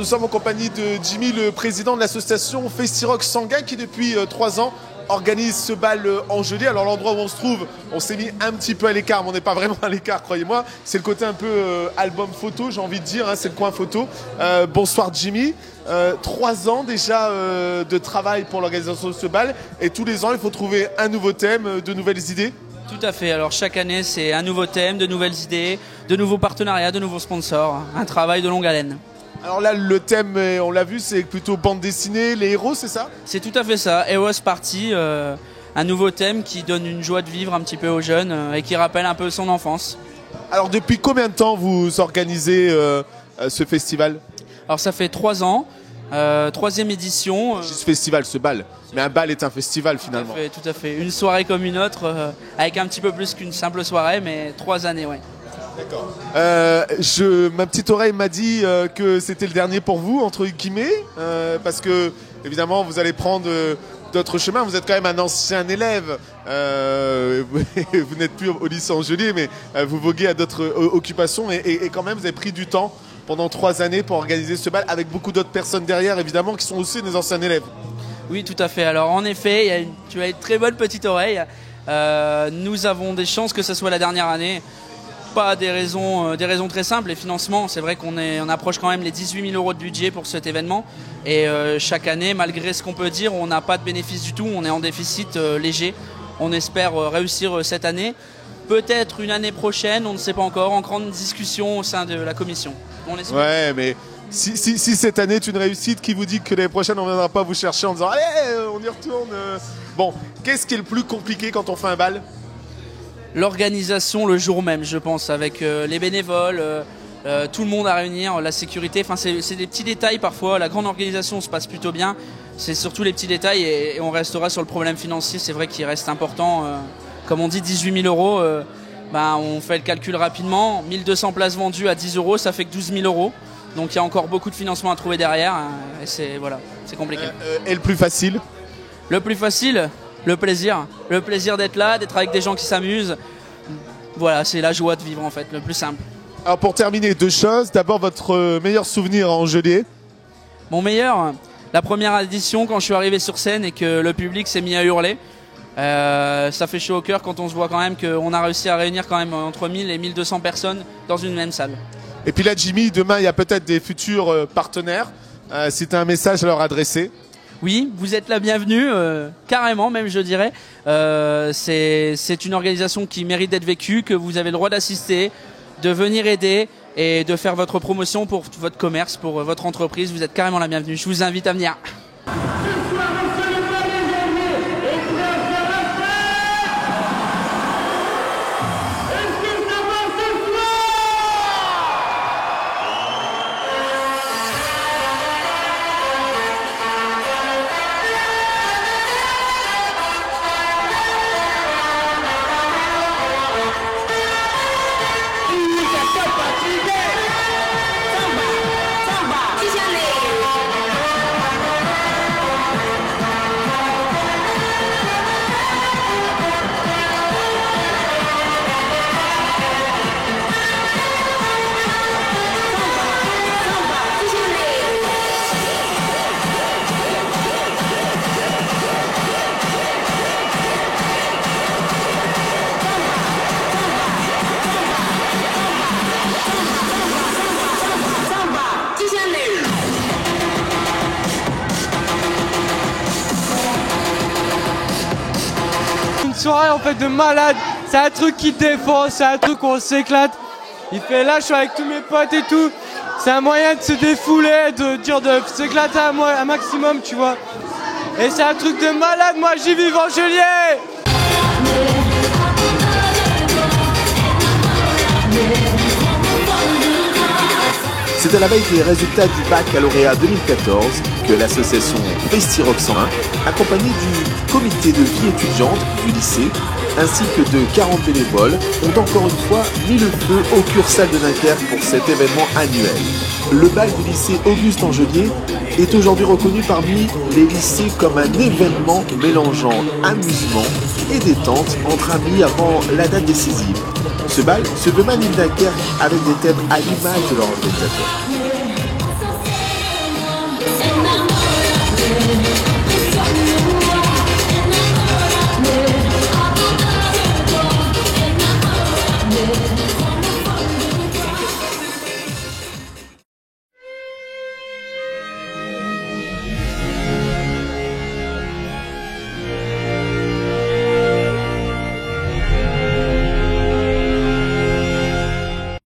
nous sommes en compagnie de Jimmy, le président de l'association Festi-Rock Sanguin qui depuis 3 ans organise ce bal angevin. Alors l'endroit où on se trouve, on s'est mis un petit peu à l'écart, mais on n'est pas vraiment à l'écart, croyez-moi. C'est le côté un peu album photo, j'ai envie de dire, hein, c'est le coin photo. Bonsoir Jimmy. 3 ans déjà de travail pour l'organisation de ce bal, et tous les ans il faut trouver un nouveau thème, de nouvelles idées. Tout à fait, alors chaque année c'est un nouveau thème, de nouvelles idées, de nouveaux partenariats, de nouveaux sponsors, un travail de longue haleine. Alors là le thème, on l'a vu, c'est plutôt bande dessinée, les héros, c'est ça? C'est tout à fait ça, Heroes Party, un nouveau thème qui donne une joie de vivre un petit peu aux jeunes et qui rappelle un peu son enfance. Alors depuis combien de temps vous organisez ce festival? Alors ça fait 3 ans, 3e édition. Ce festival, ce bal. Mais un bal est un festival finalement. Tout à fait. Une soirée comme une autre, avec un petit peu plus qu'une simple soirée, mais 3 années, ouais. D'accord. Ma petite oreille m'a dit que c'était le dernier pour vous, entre guillemets, parce que évidemment vous allez prendre d'autres chemins. Vous êtes quand même un ancien élève. Vous n'êtes plus au lycée Angelier, mais vous voguez à d'autres occupations et quand même vous avez pris du temps pendant 3 années pour organiser ce bal avec beaucoup d'autres personnes derrière, évidemment, qui sont aussi des anciens élèves. Oui, tout à fait. Alors en effet, tu as une très bonne petite oreille. Nous avons des chances que ce soit la dernière année. Pas des raisons très simples. Les financements, c'est vrai qu'on approche quand même les 18 000 € de budget pour cet événement. Et chaque année, malgré ce qu'on peut dire, on n'a pas de bénéfice du tout. On est en déficit léger. On espère réussir cette année. Peut-être une année prochaine, on ne sait pas encore. En grande discussion au sein de la commission. Ouais, mais si cette année est une réussite, qui vous dit que l'année prochaine on ne viendra pas vous chercher en disant allez, on y retourne. Bon, qu'est-ce qui est le plus compliqué quand on fait un bal? L'organisation le jour même, je pense, avec les bénévoles, tout le monde à réunir, la sécurité. Enfin, c'est des petits détails parfois. La grande organisation se passe plutôt bien. C'est surtout les petits détails et on restera sur le problème financier. C'est vrai qu'il reste important. Comme on dit, 18 000 €. On fait le calcul rapidement. 1200 places vendues à 10 €, ça fait que 12 000 €. Donc il y a encore beaucoup de financement à trouver derrière. Et c'est compliqué. Et le plus facile? Le plus facile, le plaisir. Le plaisir d'être là, d'être avec des gens qui s'amusent. Voilà, c'est la joie de vivre en fait, le plus simple. Alors pour terminer, 2 choses. D'abord, votre meilleur souvenir en Angelier? Mon meilleur, la première édition quand je suis arrivé sur scène et que le public s'est mis à hurler. Ça fait chaud au cœur quand on se voit quand même qu'on a réussi à réunir quand même entre 1000 et 1200 personnes dans une même salle. Et puis là, Jimmy, demain il y a peut-être des futurs partenaires. Si tu as un message à leur adresser? Oui, vous êtes la bienvenue, carrément même je dirais. C'est une organisation qui mérite d'être vécue, que vous avez le droit d'assister, de venir aider et de faire votre promotion pour votre commerce, pour votre entreprise. Vous êtes carrément la bienvenue. Je vous invite à venir. Soirée en fait de malade, c'est un truc qui défonce, c'est un truc où on s'éclate. Il fait là, je suis avec tous mes potes et tout. C'est un moyen de se défouler, de s'éclater un maximum, tu vois. Et c'est un truc de malade, moi j'y vis Angelier. C'est à la veille des résultats du baccalauréat 2014 que l'association Festi-Rock Sanguin, accompagnée du comité de vie étudiante du lycée, ainsi que de 40 bénévoles, ont encore une fois mis le feu au Cursal de Dunkerque pour cet événement annuel. Le bal du lycée Auguste Angelier est aujourd'hui reconnu parmi les lycées comme un événement mélangeant amusement et détente entre amis avant la date décisive. Ce bal se veut Dunkerque avec des thèmes à l'image de leur organisateur.